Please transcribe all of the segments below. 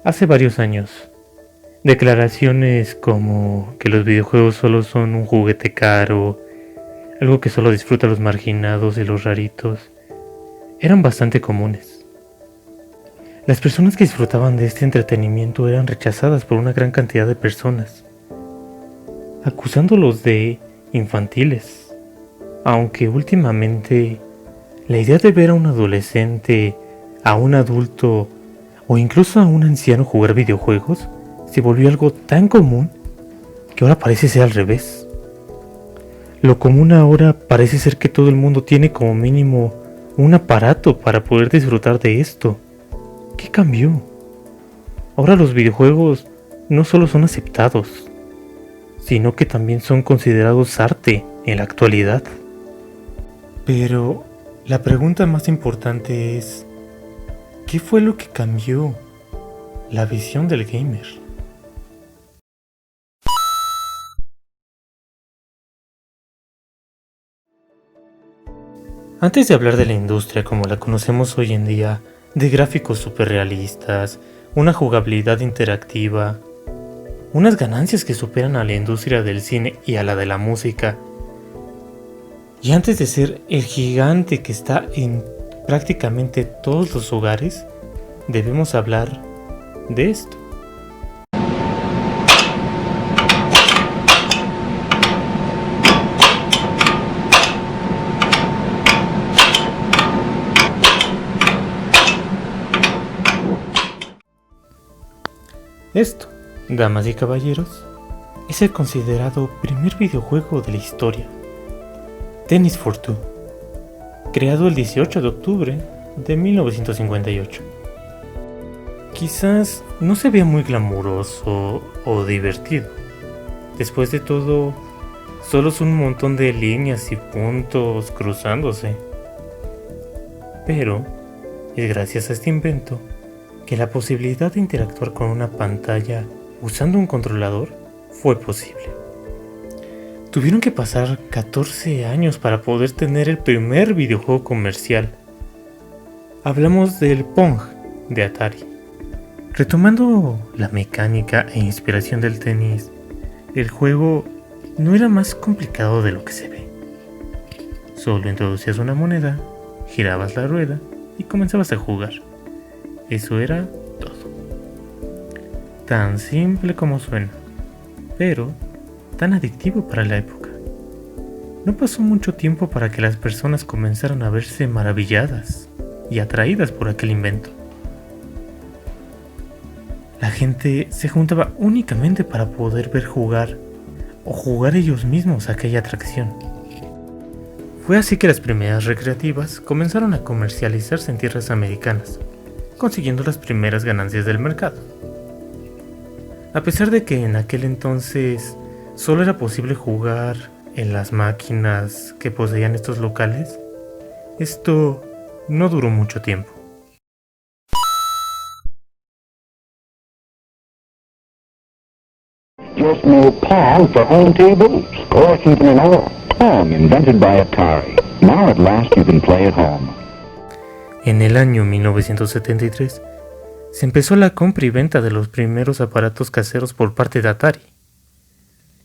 Hace varios años, declaraciones como que los videojuegos solo son un juguete caro, algo que solo disfrutan los marginados y los raritos, eran bastante comunes. Las personas que disfrutaban de este entretenimiento eran rechazadas por una gran cantidad de personas, acusándolos de infantiles, aunque últimamente la idea de ver a un adolescente, a un adulto o incluso a un anciano jugar videojuegos se volvió algo tan común que ahora parece ser al revés. Lo común ahora parece ser que todo el mundo tiene como mínimo un aparato para poder disfrutar de esto. ¿Qué cambió? Ahora los videojuegos no solo son aceptados, sino que también son considerados arte en la actualidad. Pero la pregunta más importante es, ¿qué fue lo que cambió la visión del gamer? Antes de hablar de la industria como la conocemos hoy en día, de gráficos superrealistas, una jugabilidad interactiva, unas ganancias que superan a la industria del cine y a la de la música, y antes de ser el gigante que está en prácticamente todos los hogares, debemos hablar de esto. Esto, damas y caballeros, es el considerado primer videojuego de la historia, Tennis for Two, creado el 18 de octubre de 1958. Quizás no se vea muy glamuroso o divertido. Después de todo, solo es un montón de líneas y puntos cruzándose. Pero es gracias a este invento que la posibilidad de interactuar con una pantalla usando un controlador fue posible. Tuvieron que pasar 14 años para poder tener el primer videojuego comercial. Hablamos del Pong de Atari. Retomando la mecánica e inspiración del tenis, el juego no era más complicado de lo que se ve. Solo introducías una moneda, girabas la rueda y comenzabas a jugar. Eso era todo. Tan simple como suena, pero tan adictivo para la época. No pasó mucho tiempo para que las personas comenzaran a verse maravilladas y atraídas por aquel invento. La gente se juntaba únicamente para poder ver jugar o jugar ellos mismos aquella atracción. Fue así que las primeras recreativas comenzaron a comercializarse en tierras americanas, consiguiendo las primeras ganancias del mercado. A pesar de que en aquel entonces solo era posible jugar en las máquinas que poseían estos locales, esto no duró mucho tiempo. Just no Pong for home tables, scorekeeping and all. Pong, invented by Atari. Now at last you can play at home. En el año 1973, se empezó la compra y venta de los primeros aparatos caseros por parte de Atari.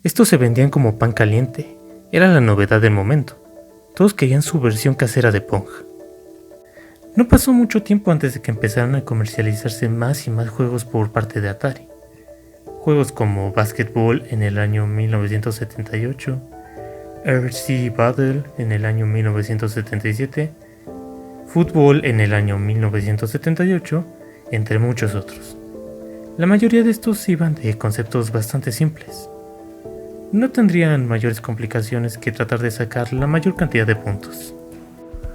Estos se vendían como pan caliente, era la novedad del momento. Todos querían su versión casera de Pong. No pasó mucho tiempo antes de que empezaran a comercializarse más y más juegos por parte de Atari. Juegos como Basketball en el año 1978, RC Battle en el año 1977, Fútbol en el año 1978, entre muchos otros. La mayoría de estos iban de conceptos bastante simples. No tendrían mayores complicaciones que tratar de sacar la mayor cantidad de puntos.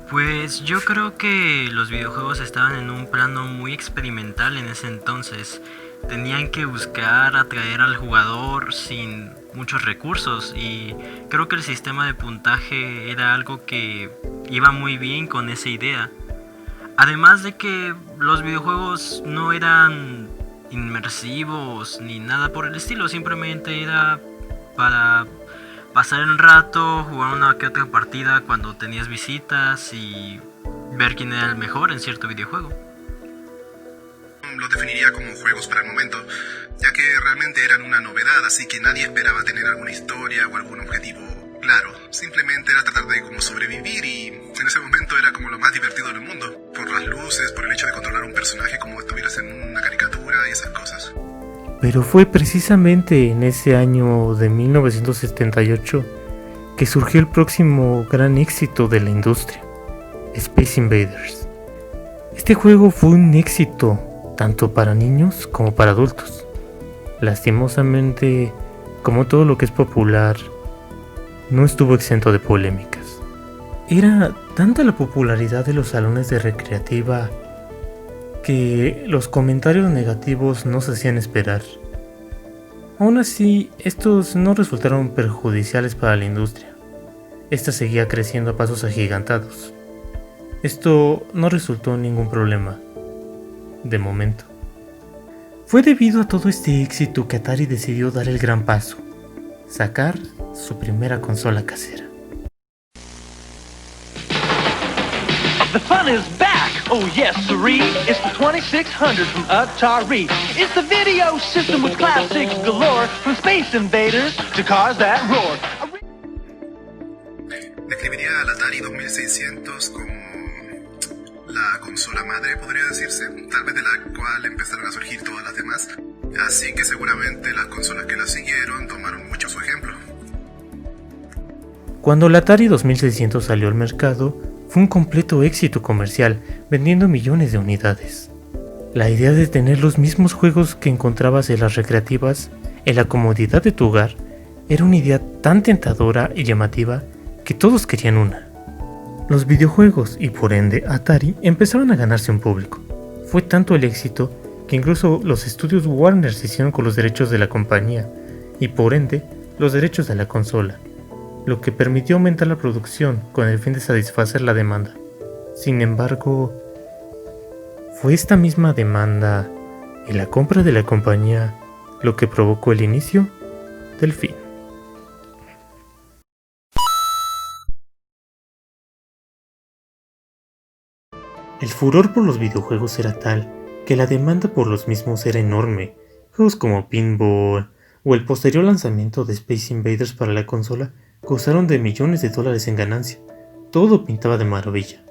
Pues yo creo que los videojuegos estaban en un plano muy experimental en ese entonces. Tenían que buscar atraer al jugador sin muchos recursos y creo que el sistema de puntaje era algo que iba muy bien con esa idea. Además de que los videojuegos no eran inmersivos ni nada por el estilo, simplemente era para pasar el rato, jugar una que otra partida cuando tenías visitas y ver quién era el mejor en cierto videojuego. los definiría como juegos para el momento, ya que realmente eran una novedad, así que nadie esperaba tener alguna historia o algún objetivo claro. Simplemente era tratar de como sobrevivir y en ese momento era como lo más divertido del mundo, por las luces, por el hecho de controlar un personaje como estuvieras en una caricatura y esas cosas. Pero fue precisamente en ese año de 1978 que surgió el próximo gran éxito de la industria, Space Invaders. Este juego fue un éxito tanto para niños como para adultos. Lastimosamente, como todo lo que es popular, no estuvo exento de polémicas. Era tanta la popularidad de los salones de recreativa que los comentarios negativos no se hacían esperar. Aún así, estos no resultaron perjudiciales para la industria. Esta seguía creciendo a pasos agigantados. Esto no resultó en ningún problema, de momento. Fue debido a todo este éxito que Atari decidió dar el gran paso, sacar su primera consola casera. The fun is back, oh yes siree. It's the 2600 from Atari. It's the video system with classics galore, from Space Invaders to cars that roar. Describiría al Atari 2600 como la consola madre, podría decirse, tal vez de la cual empezaron a surgir todas las demás, así que seguramente las consolas que la siguieron tomaron mucho su ejemplo. Cuando el Atari 2600 salió al mercado, fue un completo éxito comercial, vendiendo millones de unidades. La idea de tener los mismos juegos que encontrabas en las recreativas, en la comodidad de tu hogar, era una idea tan tentadora y llamativa que todos querían una. Los videojuegos y por ende Atari empezaban a ganarse un público. Fue tanto el éxito que incluso los estudios Warner se hicieron con los derechos de la compañía y por ende los derechos de la consola, lo que permitió aumentar la producción con el fin de satisfacer la demanda. Sin embargo, fue esta misma demanda y la compra de la compañía lo que provocó el inicio del fin. El furor por los videojuegos era tal que la demanda por los mismos era enorme. Juegos como Pinball o el posterior lanzamiento de Space Invaders para la consola gozaron de millones de dólares en ganancia. Todo pintaba de maravilla.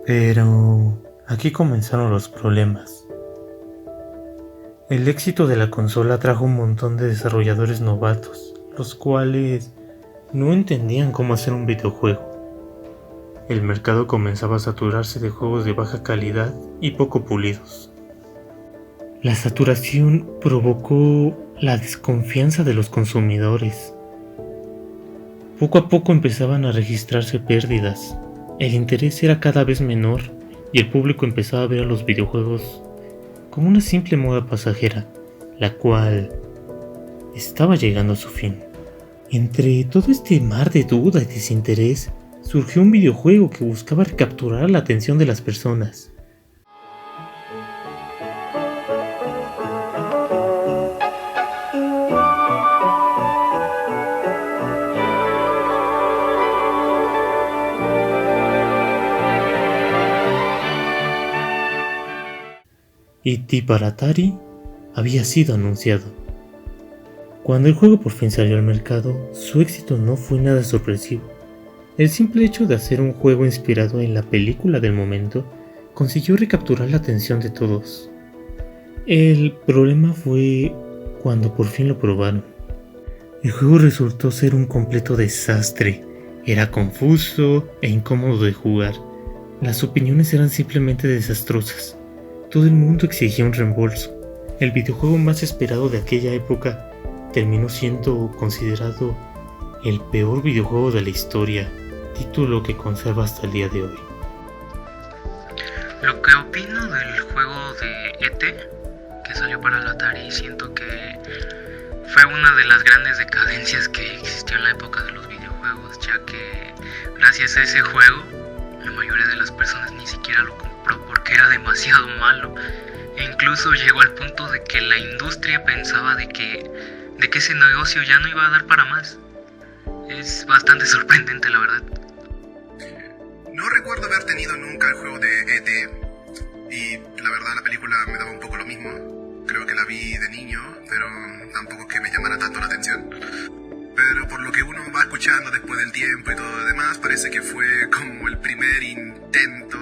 Pero aquí comenzaron los problemas. El éxito de la consola trajo un montón de desarrolladores novatos, los cuales no entendían cómo hacer un videojuego. El mercado comenzaba a saturarse de juegos de baja calidad y poco pulidos. La saturación provocó la desconfianza de los consumidores. Poco a poco empezaban a registrarse pérdidas, el interés era cada vez menor y el público empezaba a ver a los videojuegos como una simple moda pasajera, la cual estaba llegando a su fin. Entre todo este mar de duda y desinterés, surgió un videojuego que buscaba capturar la atención de las personas. E.T. para Atari había sido anunciado. Cuando el juego por fin salió al mercado, su éxito no fue nada sorpresivo. El simple hecho de hacer un juego inspirado en la película del momento consiguió recapturar la atención de todos. El problema fue cuando por fin lo probaron. El juego resultó ser un completo desastre. Era confuso e incómodo de jugar. Las opiniones eran simplemente desastrosas. Todo el mundo exigía un reembolso. El videojuego más esperado de aquella época terminó siendo considerado el peor videojuego de la historia, título que conserva hasta el día de hoy. Lo que opino del juego de E.T. que salió para el Atari, siento que fue una de las grandes decadencias que existió en la época de los videojuegos, ya que gracias a ese juego la mayoría de las personas ni siquiera lo compró porque era demasiado malo, e incluso llegó al punto de que la industria pensaba de que ese negocio ya no iba a dar para más. Es bastante sorprendente, la verdad. No recuerdo haber tenido nunca el juego de E.T. Y la verdad la película me daba un poco lo mismo. Creo que la vi de niño, pero tampoco es que me llamara tanto la atención. Pero por lo que uno va escuchando después del tiempo y todo lo demás, parece que fue como el primer intento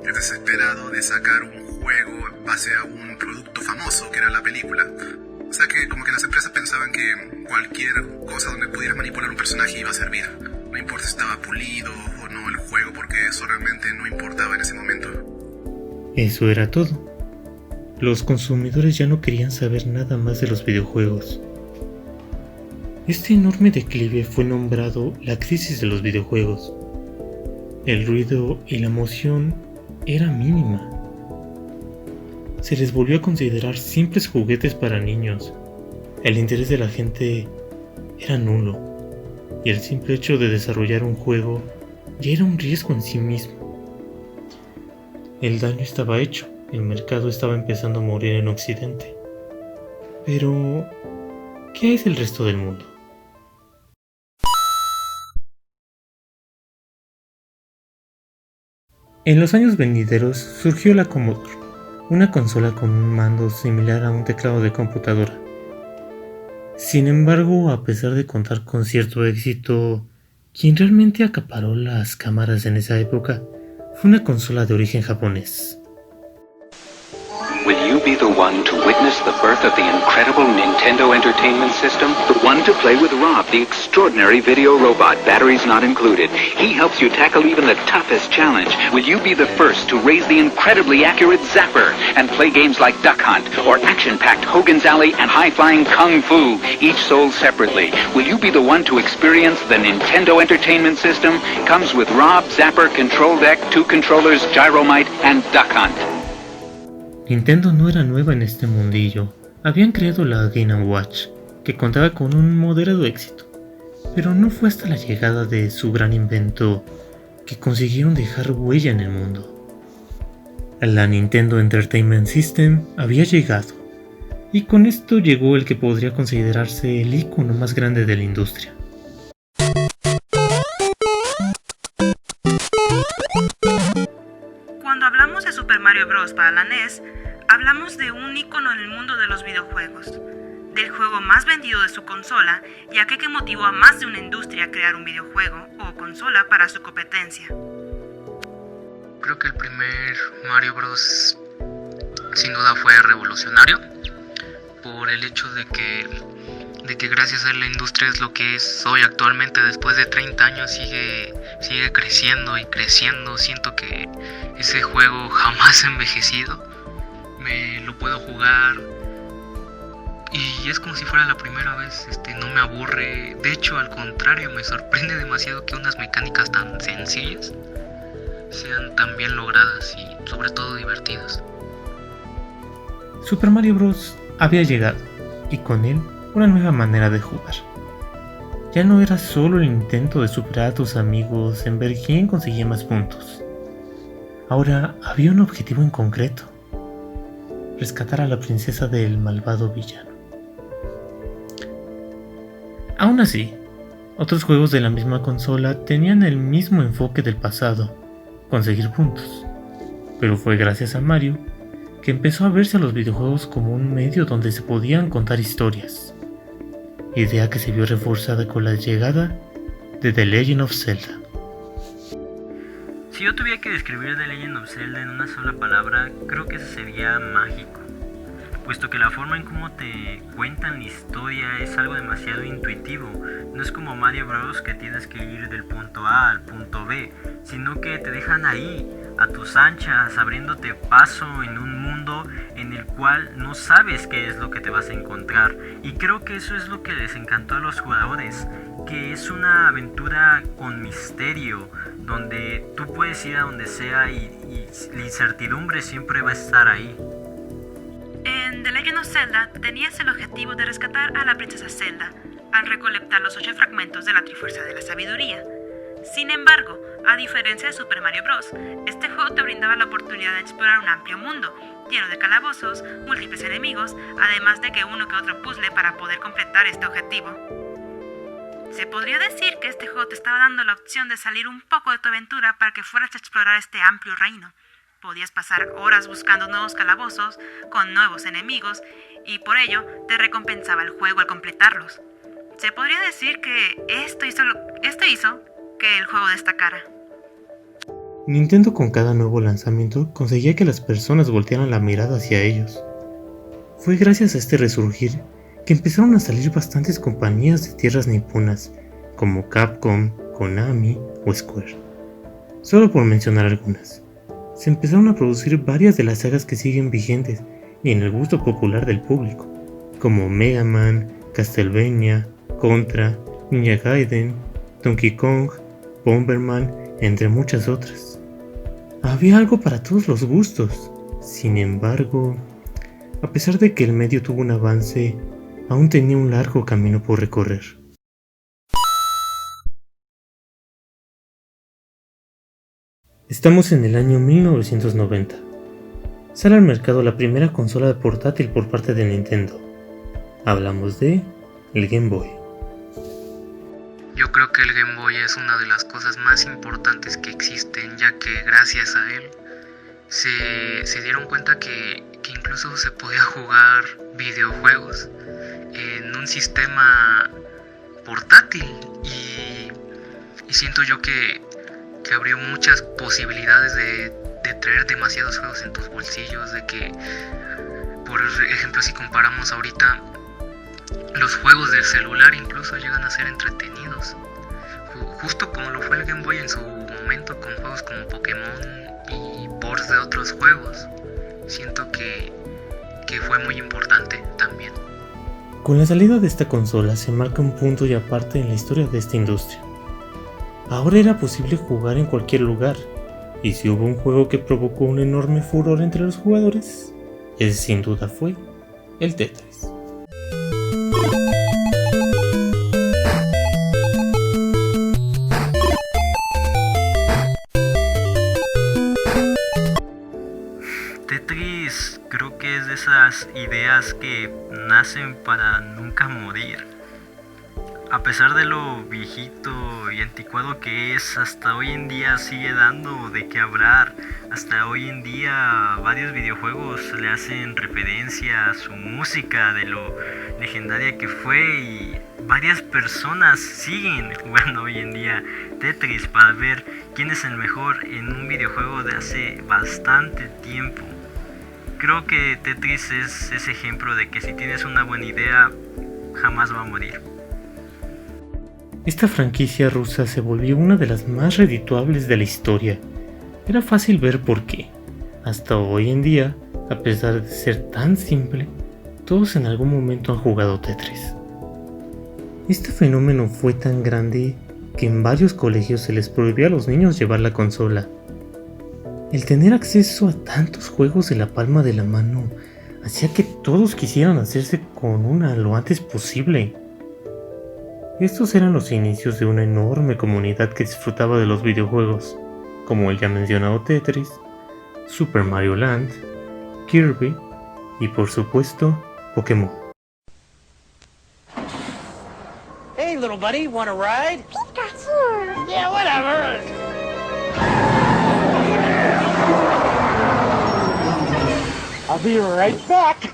desesperado de sacar un juego en base a un producto famoso que era la película. O sea que como que las empresas pensaban que cualquier cosa donde pudieras manipular un personaje iba a servir. No importa si estaba pulido o no el juego, porque eso realmente no importaba en ese momento. Eso era todo. Los consumidores ya no querían saber nada más de los videojuegos. Este enorme declive fue nombrado la crisis de los videojuegos. El ruido y la emoción era mínima. Se les volvió a considerar simples juguetes para niños. El interés de la gente era nulo, y el simple hecho de desarrollar un juego ya era un riesgo en sí mismo. El daño estaba hecho, el mercado estaba empezando a morir en Occidente. Pero, ¿qué es el resto del mundo? En los años venideros surgió la Commodore, una consola con un mando similar a un teclado de computadora. Sin embargo, a pesar de contar con cierto éxito, quien realmente acaparó las cámaras en esa época fue una consola de origen japonés. Will you be the one to witness the birth of the incredible Nintendo Entertainment System? The one to play with Rob, the extraordinary video robot, batteries not included. He helps you tackle even the toughest challenge. Will you be the first to raise the incredibly accurate Zapper and play games like Duck Hunt or action-packed Hogan's Alley and high-flying Kung Fu, each sold separately? Will you be the one to experience the Nintendo Entertainment System? Comes with Rob, Zapper, Control Deck, 2 controllers, Gyromite, and Duck Hunt. Nintendo no era nueva en este mundillo. Habían creado la Game & Watch, que contaba con un moderado éxito, pero no fue hasta la llegada de su gran invento que consiguieron dejar huella en el mundo. La Nintendo Entertainment System había llegado, y con esto llegó el que podría considerarse el ícono más grande de la industria. Cuando hablamos de Super Mario Bros. Para la NES, hablamos de un ícono en el mundo de los videojuegos, del juego más vendido de su consola, ya que motivó a más de una industria a crear un videojuego o consola para su competencia. Creo que el primer Mario Bros. Sin duda fue revolucionario por el hecho de que gracias a él la industria es lo que es hoy actualmente. Después de 30 años sigue creciendo y creciendo. Siento que ese juego jamás ha envejecido. Me lo puedo jugar y es como si fuera la primera vez. No me aburre, de hecho al contrario, me sorprende demasiado que unas mecánicas tan sencillas sean tan bien logradas y sobre todo divertidas. Super Mario Bros. Había llegado, y con él una nueva manera de jugar. Ya no era solo el intento de superar a tus amigos en ver quién conseguía más puntos. Ahora había un objetivo en concreto: rescatar a la princesa del malvado villano. Aún así, otros juegos de la misma consola tenían el mismo enfoque del pasado: conseguir puntos. Pero fue gracias a Mario que empezó a verse a los videojuegos como un medio donde se podían contar historias, idea que se vio reforzada con la llegada de The Legend of Zelda. Si yo tuviera que describir The Legend of Zelda en una sola palabra, creo que eso sería mágico, puesto que la forma en cómo te cuentan la historia es algo demasiado intuitivo. No es como Mario Bros. Que tienes que ir del punto A al punto B, sino que te dejan ahí, a tus anchas, abriéndote paso en un mundo en el cual no sabes qué es lo que te vas a encontrar. Y creo que eso es lo que les encantó a los jugadores, que es una aventura con misterio, donde tú puedes ir a donde sea y la incertidumbre siempre va a estar ahí. En The Legend of Zelda tenías el objetivo de rescatar a la princesa Zelda al recolectar los 8 fragmentos de la Trifuerza de la Sabiduría. Sin embargo, a diferencia de Super Mario Bros., este juego te brindaba la oportunidad de explorar un amplio mundo, lleno de calabozos, múltiples enemigos, además de que uno que otro puzzle para poder completar este objetivo. Se podría decir que este juego te estaba dando la opción de salir un poco de tu aventura para que fueras a explorar este amplio reino. Podías pasar horas buscando nuevos calabozos con nuevos enemigos y por ello te recompensaba el juego al completarlos. Se podría decir que esto hizo que el juego destacara. Nintendo con cada nuevo lanzamiento conseguía que las personas voltearan la mirada hacia ellos. Fue gracias a este resurgir que empezaron a salir bastantes compañías de tierras niponas, como Capcom, Konami o Square. Solo por mencionar algunas. Se empezaron a producir varias de las sagas que siguen vigentes y en el gusto popular del público, como Mega Man, Castlevania, Contra, Ninja Gaiden, Donkey Kong, Bomberman, entre muchas otras. Había algo para todos los gustos. Sin embargo, a pesar de que el medio tuvo un avance, aún tenía un largo camino por recorrer. Estamos en el año 1990. Sale al mercado la primera consola portátil por parte de Nintendo. Hablamos de el Game Boy. Yo creo que el Game Boy es una de las cosas más importantes que existen, ya que gracias a él se dieron cuenta que incluso se podía jugar videojuegos en un sistema portátil y siento yo que abrió muchas posibilidades de traer demasiados juegos en tus bolsillos, de que, por ejemplo, si comparamos ahorita, los juegos del celular incluso llegan a ser entretenidos, justo como lo fue el Game Boy en su momento, con juegos como Pokémon y ports de otros juegos. Siento que fue muy importante también. Con la salida de esta consola se marca un punto y aparte en la historia de esta industria. Ahora era posible jugar en cualquier lugar, y si hubo un juego que provocó un enorme furor entre los jugadores, ese sin duda fue el Tetris. Tetris creo que es de esas ideas que nacen para nunca morir. A pesar de lo viejito y anticuado que es, hasta hoy en día sigue dando de qué hablar. Hasta hoy en día varios videojuegos le hacen referencia a su música, de lo legendaria que fue, y varias personas siguen jugando hoy en día Tetris para ver quién es el mejor en un videojuego de hace bastante tiempo. Creo que Tetris es ese ejemplo de que si tienes una buena idea, jamás va a morir. Esta franquicia rusa se volvió una de las más redituables de la historia. Era fácil ver por qué. Hasta hoy en día, a pesar de ser tan simple, todos en algún momento han jugado Tetris. Este fenómeno fue tan grande que en varios colegios se les prohibió a los niños llevar la consola. El tener acceso a tantos juegos en la palma de la mano hacía que todos quisieran hacerse con una lo antes posible. Estos eran los inicios de una enorme comunidad que disfrutaba de los videojuegos, como el ya mencionado Tetris, Super Mario Land, Kirby y por supuesto Pokémon. Hey, little buddy, wanna ride? Yeah, whatever. I'll be right back.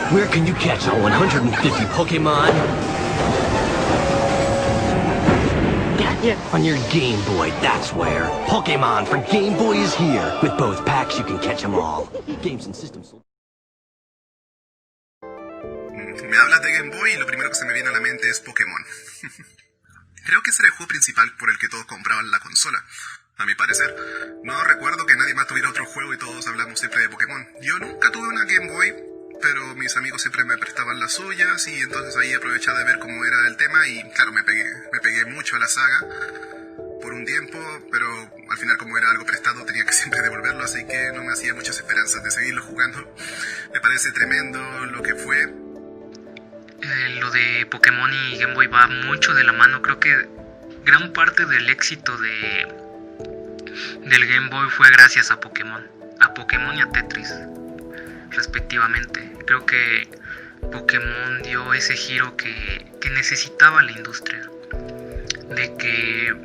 Where can you catch all 150 Pokemon? On your Game Boy, that's where. Pokemon for Game Boy is here. With both packs, you can catch them all. Games and systems. Me hablas de Game Boy y lo primero que se me viene a la mente es Pokémon. Creo que ese era el juego principal por el que todos compraban la consola. A mi parecer, no recuerdo que nadie más tuviera otro juego y todos hablamos siempre de Pokémon. Yo nunca tuve una Game Boy, pero mis amigos siempre me prestaban las suyas y entonces ahí aprovechaba de ver cómo era el tema y claro, me pegué mucho a la saga por un tiempo, pero al final como era algo prestado tenía que siempre devolverlo, así que no me hacía muchas esperanzas de seguirlo jugando. Me parece tremendo lo que fue. Lo de Pokémon y Game Boy va mucho de la mano. Creo que gran parte del éxito del Game Boy fue gracias a Pokémon y a Tetris, respectivamente. Creo que Pokémon dio ese giro que necesitaba la industria, de que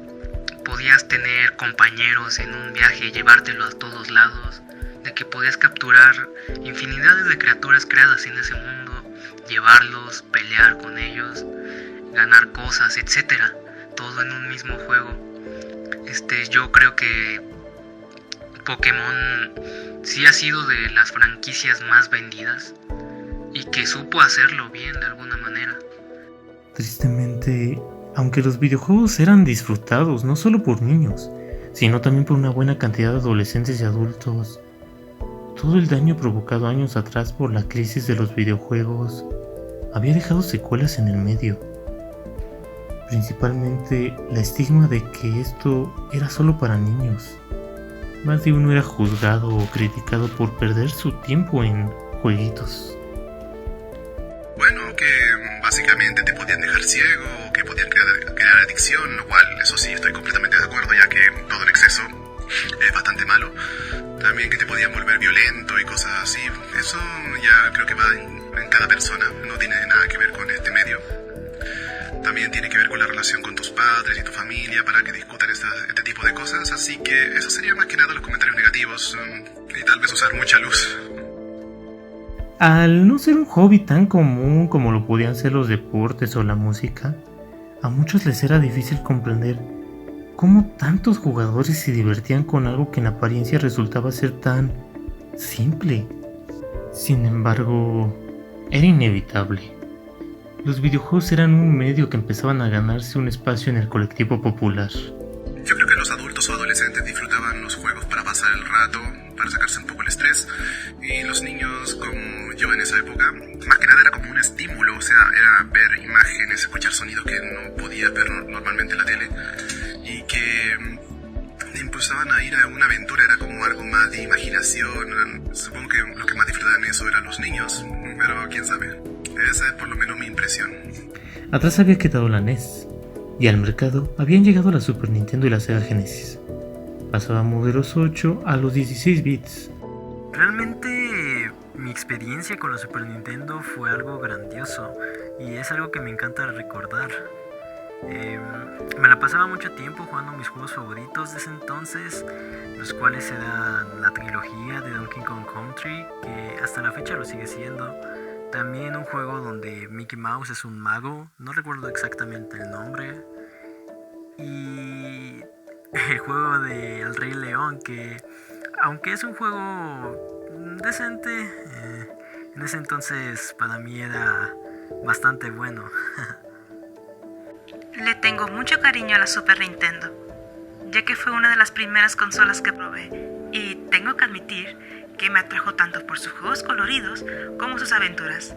podías tener compañeros en un viaje y llevártelo a todos lados, de que podías capturar infinidades de criaturas creadas en ese mundo, llevarlos, pelear con ellos, ganar cosas, etcétera, todo en un mismo juego. Yo creo que Pokémon sí ha sido de las franquicias más vendidas y que supo hacerlo bien de alguna manera. Tristemente, aunque los videojuegos eran disfrutados no solo por niños, sino también por una buena cantidad de adolescentes y adultos, todo el daño provocado años atrás por la crisis de los videojuegos había dejado secuelas en el medio. Principalmente la estigma de que esto era solo para niños. Más de uno era juzgado o criticado por perder su tiempo en jueguitos. Bueno, que básicamente te podían dejar ciego, o que podían crear adicción, lo cual, eso sí, estoy completamente de acuerdo, ya que todo el exceso es bastante malo. También que te podían volver violento y cosas así. Eso ya creo que va en cada persona, no tiene nada que ver con este medio. También tiene que ver con la relación con tus padres y tu familia para que discutan este tipo de cosas. Así que eso sería más que nada los comentarios negativos y tal vez usar mucha luz. Al no ser un hobby tan común como lo podían ser los deportes o la música, a muchos les era difícil comprender cómo tantos jugadores se divertían con algo que en apariencia resultaba ser tan simple. Sin embargo, era inevitable. Los videojuegos eran un medio que empezaban a ganarse un espacio en el colectivo popular. Yo creo que los adultos o adolescentes disfrutaban los juegos para pasar el rato, para sacarse un poco el estrés, y los niños, como yo en esa época, más que nada era como un estímulo, o sea, era ver imágenes, escuchar sonidos que no podías ver normalmente en la tele, y que te impulsaban a ir a una aventura, era como algo más de imaginación. Supongo que los que más disfrutaban eso eran los niños, pero quién sabe. Esa es por lo menos mi impresión. Atrás había quedado la NES, y al mercado habían llegado la Super Nintendo y la Sega Genesis. Pasábamos de los 8 a los 16 bits. Realmente mi experiencia con la Super Nintendo fue algo grandioso y es algo que me encanta recordar. Me la pasaba mucho tiempo jugando mis juegos favoritos de ese entonces, los cuales eran la trilogía de Donkey Kong Country, que hasta la fecha lo sigue siendo. También un juego donde Mickey Mouse es un mago, no recuerdo exactamente el nombre. Y el juego de El Rey León, que aunque es un juego decente, en ese entonces para mí era bastante bueno. Le tengo mucho cariño a la Super Nintendo, ya que fue una de las primeras consolas que probé, y tengo que admitir que me atrajo tanto por sus juegos coloridos como sus aventuras.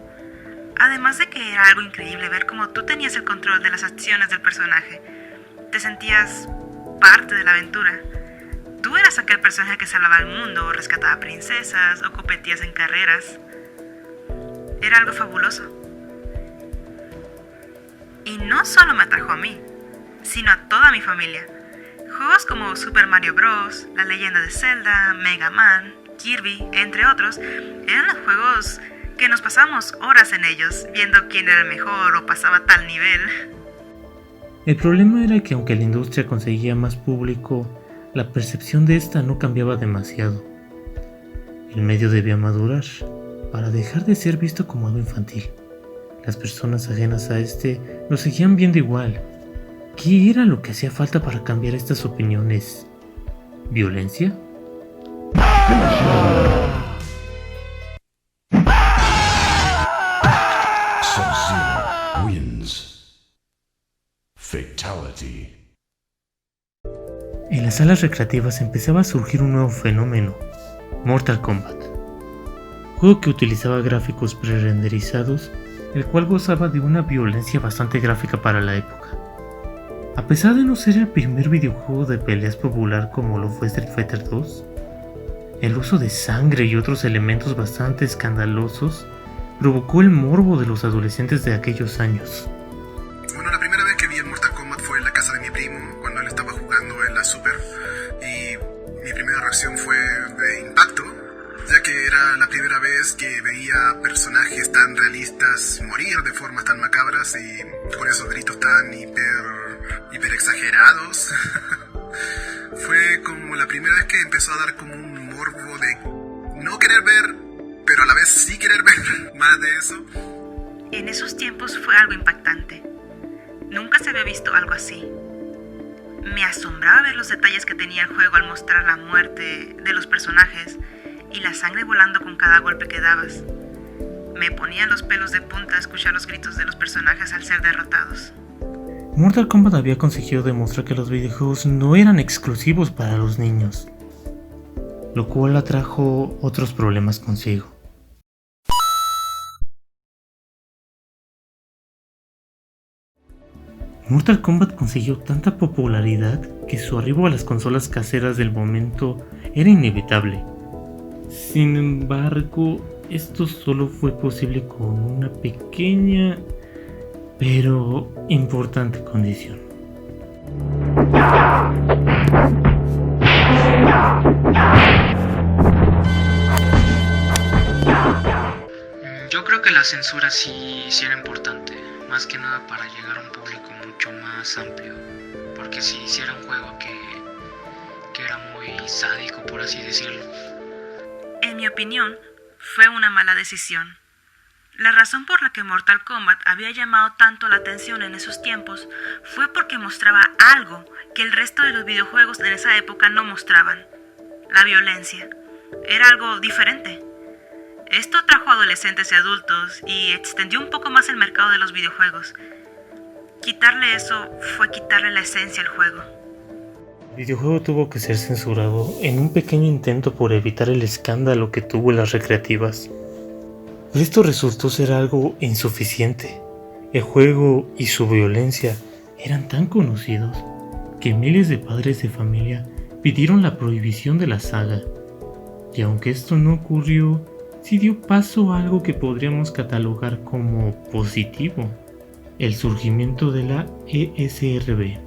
Además de que era algo increíble ver cómo tú tenías el control de las acciones del personaje. Te sentías parte de la aventura. Tú eras aquel personaje que salvaba al mundo, rescataba princesas o competías en carreras. Era algo fabuloso. Y no solo me atrajo a mí, sino a toda mi familia. Juegos como Super Mario Bros., La Leyenda de Zelda, Mega Man, Kirby, entre otros, eran los juegos que nos pasamos horas en ellos, viendo quién era el mejor o pasaba tal nivel. El problema era que aunque la industria conseguía más público, la percepción de esta no cambiaba demasiado. El medio debía madurar para dejar de ser visto como algo infantil. Las personas ajenas a este lo seguían viendo igual. ¿Qué era lo que hacía falta para cambiar estas opiniones? ¿Violencia? Sub-Zero wins. Fatality. En las salas recreativas empezaba a surgir un nuevo fenómeno: Mortal Kombat. Juego que utilizaba gráficos pre-renderizados, el cual gozaba de una violencia bastante gráfica para la época. A pesar de no ser el primer videojuego de peleas popular como lo fue Street Fighter 2, el uso de sangre y otros elementos bastante escandalosos provocó el morbo de los adolescentes de aquellos años. Bueno, la primera vez que vi el Mortal Kombat fue en la casa de mi primo, cuando él estaba jugando en la Super, y mi primera reacción fue de impacto, ya que era la primera vez que veía personajes tan realistas morir de formas tan macabras y con esos gritos tan hiper exagerados. Fue como la primera vez que empezó a dar como un morbo de no querer ver, pero a la vez sí querer ver más de eso. En esos tiempos fue algo impactante. Nunca se había visto algo así. Me asombraba ver los detalles que tenía el juego al mostrar la muerte de los personajes y la sangre volando con cada golpe que dabas. Me ponían los pelos de punta a escuchar los gritos de los personajes al ser derrotados. Mortal Kombat había conseguido demostrar que los videojuegos no eran exclusivos para los niños, lo cual atrajo otros problemas consigo. Mortal Kombat consiguió tanta popularidad que su arribo a las consolas caseras del momento era inevitable. Sin embargo, esto solo fue posible con una pequeña pero importante condición. Yo creo que la censura sí era importante, más que nada para llegar a un público mucho más amplio, porque si hiciera un juego que era muy sádico, por así decirlo. En mi opinión, fue una mala decisión. La razón por la que Mortal Kombat había llamado tanto la atención en esos tiempos fue porque mostraba algo que el resto de los videojuegos en esa época no mostraban: la violencia. Era algo diferente. Esto atrajo a adolescentes y adultos y extendió un poco más el mercado de los videojuegos. Quitarle eso fue quitarle la esencia al juego. El videojuego tuvo que ser censurado en un pequeño intento por evitar el escándalo que tuvo en las recreativas. Pero esto resultó ser algo insuficiente. El juego y su violencia eran tan conocidos que miles de padres de familia pidieron la prohibición de la saga. Y aunque esto no ocurrió, sí dio paso a algo que podríamos catalogar como positivo: el surgimiento de la ESRB,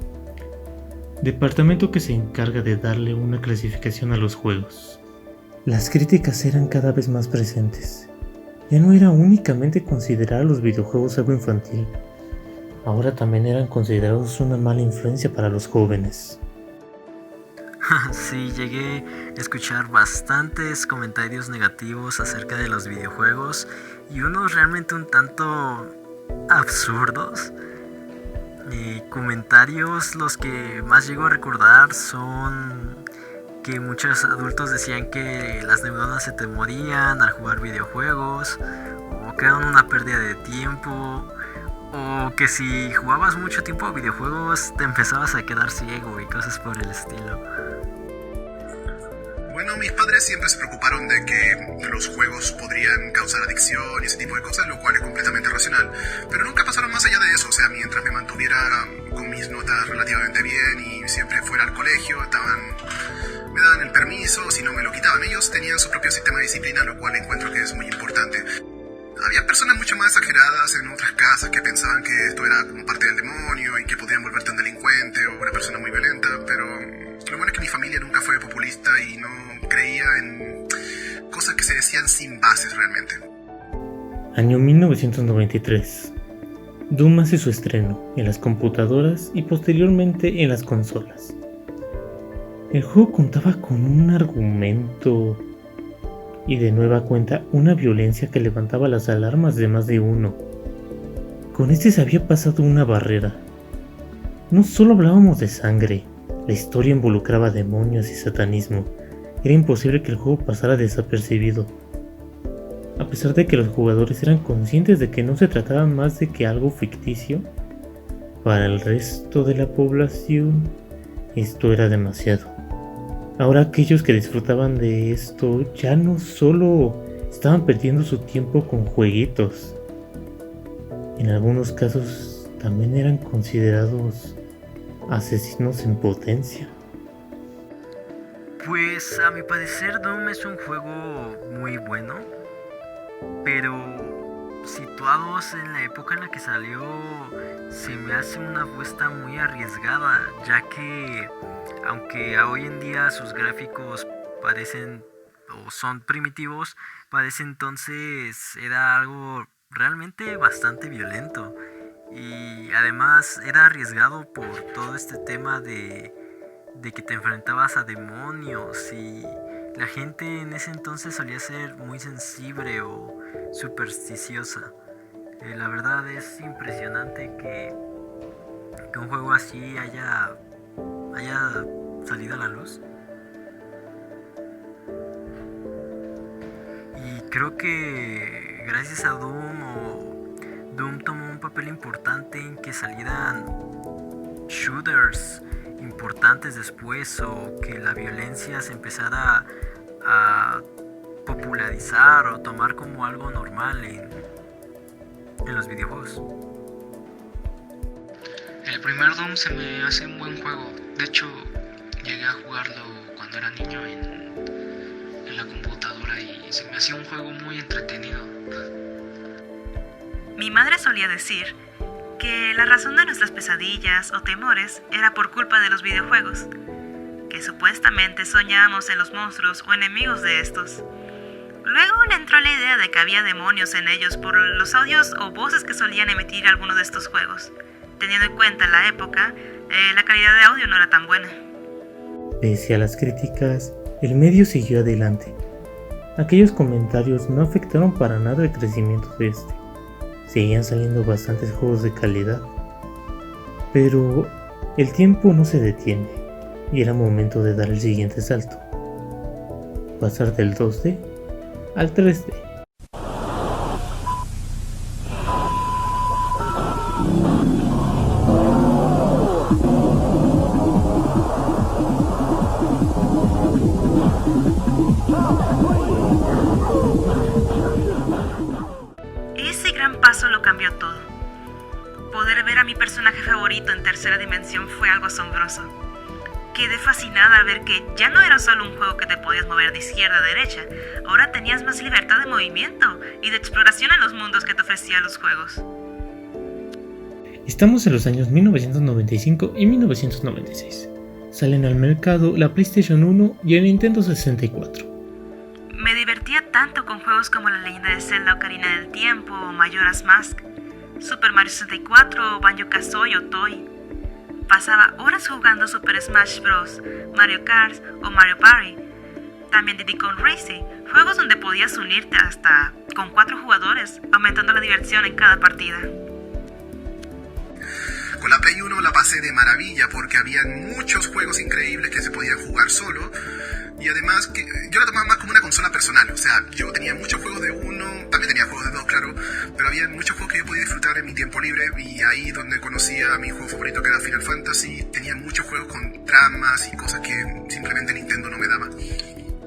departamento que se encarga de darle una clasificación a los juegos. Las críticas eran cada vez más presentes. Ya no era únicamente considerar a los videojuegos algo infantil, ahora también eran considerados una mala influencia para los jóvenes. Sí, llegué a escuchar bastantes comentarios negativos acerca de los videojuegos y unos realmente un tanto absurdos. Comentarios los que más llego a recordar son que muchos adultos decían que las neuronas se te morían al jugar videojuegos, o que eran una pérdida de tiempo, o que si jugabas mucho tiempo a videojuegos te empezabas a quedar ciego y cosas por el estilo. Bueno, mis padres siempre se preocuparon de que los juegos podrían causar adicción y ese tipo de cosas, lo cual es completamente racional. Pero nunca pasaron más allá de eso, o sea, mientras me mantuviera con mis notas relativamente bien y siempre fuera al colegio, me daban el permiso, si no me lo quitaban. Ellos tenían su propio sistema de disciplina, lo cual encuentro que es muy importante. Había personas mucho más exageradas en otras casas que pensaban que esto era como parte del demonio y que podían volverte un delincuente o una persona muy violenta, pero lo bueno es que mi familia nunca fue populista y no creía en cosas que se decían sin bases realmente. Año 1993. Doom hace su estreno en las computadoras y posteriormente en las consolas. El juego contaba con un argumento y de nueva cuenta una violencia que levantaba las alarmas de más de uno. Con este se había pasado una barrera. No solo hablábamos de sangre, la historia involucraba demonios y satanismo. Era imposible que el juego pasara desapercibido. A pesar de que los jugadores eran conscientes de que no se trataba más de que algo ficticio, para el resto de la población esto era demasiado. Ahora aquellos que disfrutaban de esto ya no solo estaban perdiendo su tiempo con jueguitos, en algunos casos también eran considerados asesinos en potencia. Pues a mi parecer Doom es un juego muy bueno, pero situados en la época en la que salió se me hace una apuesta muy arriesgada, ya que aunque hoy en día sus gráficos parecen o son primitivos, para ese entonces era algo realmente bastante violento y además era arriesgado por todo este tema de de que te enfrentabas a demonios y la gente en ese entonces solía ser muy sensible o supersticiosa. La verdad es impresionante que un juego así haya salido a la luz. Y creo que gracias a Doom tomó un papel importante en que salieran shooters importantes después, o que la violencia se empezara a popularizar o tomar como algo normal en los videojuegos. El primer Doom se me hace un buen juego. De hecho, llegué a jugarlo cuando era niño en la computadora y se me hacía un juego muy entretenido. Mi madre solía decir que la razón de nuestras pesadillas o temores era por culpa de los videojuegos, que supuestamente soñábamos en los monstruos o enemigos de estos. Luego le entró la idea de que había demonios en ellos por los audios o voces que solían emitir algunos de estos juegos. Teniendo en cuenta la época, la calidad de audio no era tan buena. Pese a las críticas, el medio siguió adelante. Aquellos comentarios no afectaron para nada el crecimiento de este. Seguían saliendo bastantes juegos de calidad. Pero el tiempo no se detiene y era momento de dar el siguiente salto. Pasar del 2D al 3D. Ese gran paso lo cambió todo. Poder ver a mi personaje favorito en tercera dimensión fue algo asombroso. Quedé fascinada a ver que ya no era solo un juego que te podías mover de izquierda a derecha, ahora tenías más libertad de movimiento y de exploración en los mundos que te ofrecían los juegos. Estamos en los años 1995 y 1996. Salen al mercado la PlayStation 1 y el Nintendo 64. Me divertía tanto con juegos como La Leyenda de Zelda Ocarina del Tiempo o Majora's Mask, Super Mario 64 o Banjo-Kazooie o Toy. Pasaba horas jugando Super Smash Bros, Mario Kart o Mario Party. También Diddy Kong Racing, juegos donde podías unirte hasta con 4 jugadores, aumentando la diversión en cada partida. Con la Play 1 la pasé de maravilla porque había muchos juegos increíbles que se podían jugar solo. Y además, que yo la tomaba más como una consola personal. O sea, yo tenía muchos juegos de uno, también tenía juegos de dos, claro, pero había muchos juegos que yo podía disfrutar en mi tiempo libre. Y ahí donde conocía a mi juego favorito, que era Final Fantasy, tenía muchos juegos con tramas y cosas que simplemente Nintendo no me daba.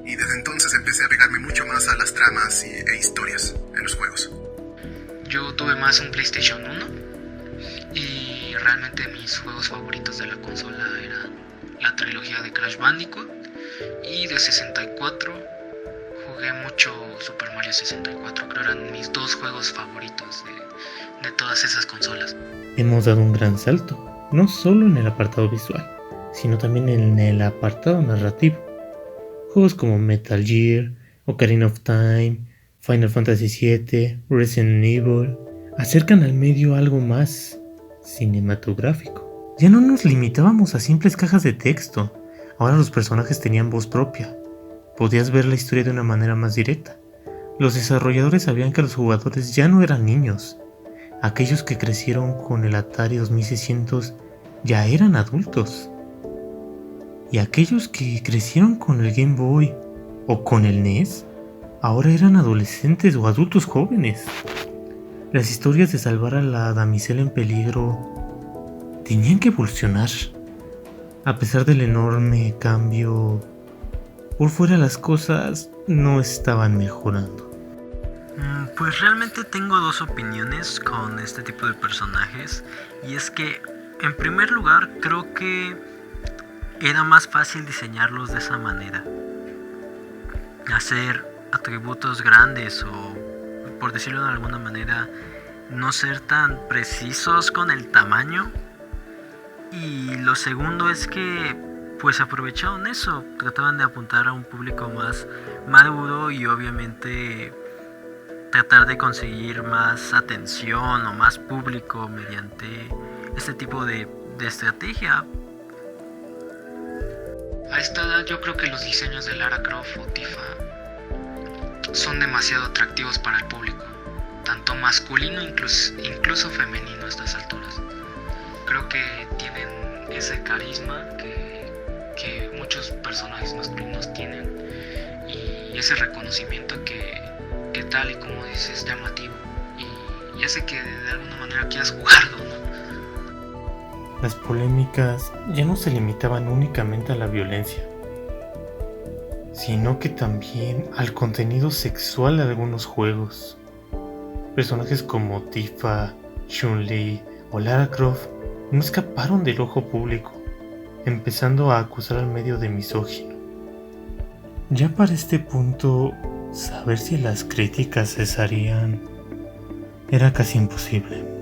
Y desde entonces empecé a pegarme mucho más a las tramas e historias en los juegos. Yo tuve más un PlayStation 1 y realmente mis juegos favoritos de la consola eran la trilogía de Crash Bandicoot. Y de 64 jugué mucho Super Mario 64, creo eran mis 2 juegos favoritos de todas esas consolas. Hemos dado un gran salto, no solo en el apartado visual, sino también en el apartado narrativo. Juegos como Metal Gear, Ocarina of Time, Final Fantasy VII, Resident Evil, acercan al medio algo más cinematográfico. Ya no nos limitábamos a simples cajas de texto. Ahora los personajes tenían voz propia. Podías ver la historia de una manera más directa. Los desarrolladores sabían que los jugadores ya no eran niños. Aquellos que crecieron con el Atari 2600 ya eran adultos. Y aquellos que crecieron con el Game Boy o con el NES ahora eran adolescentes o adultos jóvenes. Las historias de salvar a la damisela en peligro tenían que evolucionar. A pesar del enorme cambio, por fuera las cosas no estaban mejorando. Pues realmente tengo 2 opiniones con este tipo de personajes. Y es que, en primer lugar, creo que era más fácil diseñarlos de esa manera. Hacer atributos grandes o, por decirlo de alguna manera, no ser tan precisos con el tamaño. Y lo segundo es que pues aprovecharon eso, trataban de apuntar a un público más maduro y obviamente tratar de conseguir más atención o más público mediante este tipo de estrategia. A esta edad yo creo que los diseños de Lara Croft o Tifa son demasiado atractivos para el público, tanto masculino incluso femenino a estas alturas. Creo que tienen ese carisma que muchos personajes masculinos tienen y ese reconocimiento que tal y como dices es llamativo y hace que de alguna manera quieras jugarlo, ¿no? Las polémicas ya no se limitaban únicamente a la violencia, sino que también al contenido sexual de algunos juegos. Personajes como Tifa, Chun-Li o Lara Croft no escaparon del ojo público, empezando a acusar al medio de misógino. Ya para este punto, saber si las críticas cesarían era casi imposible.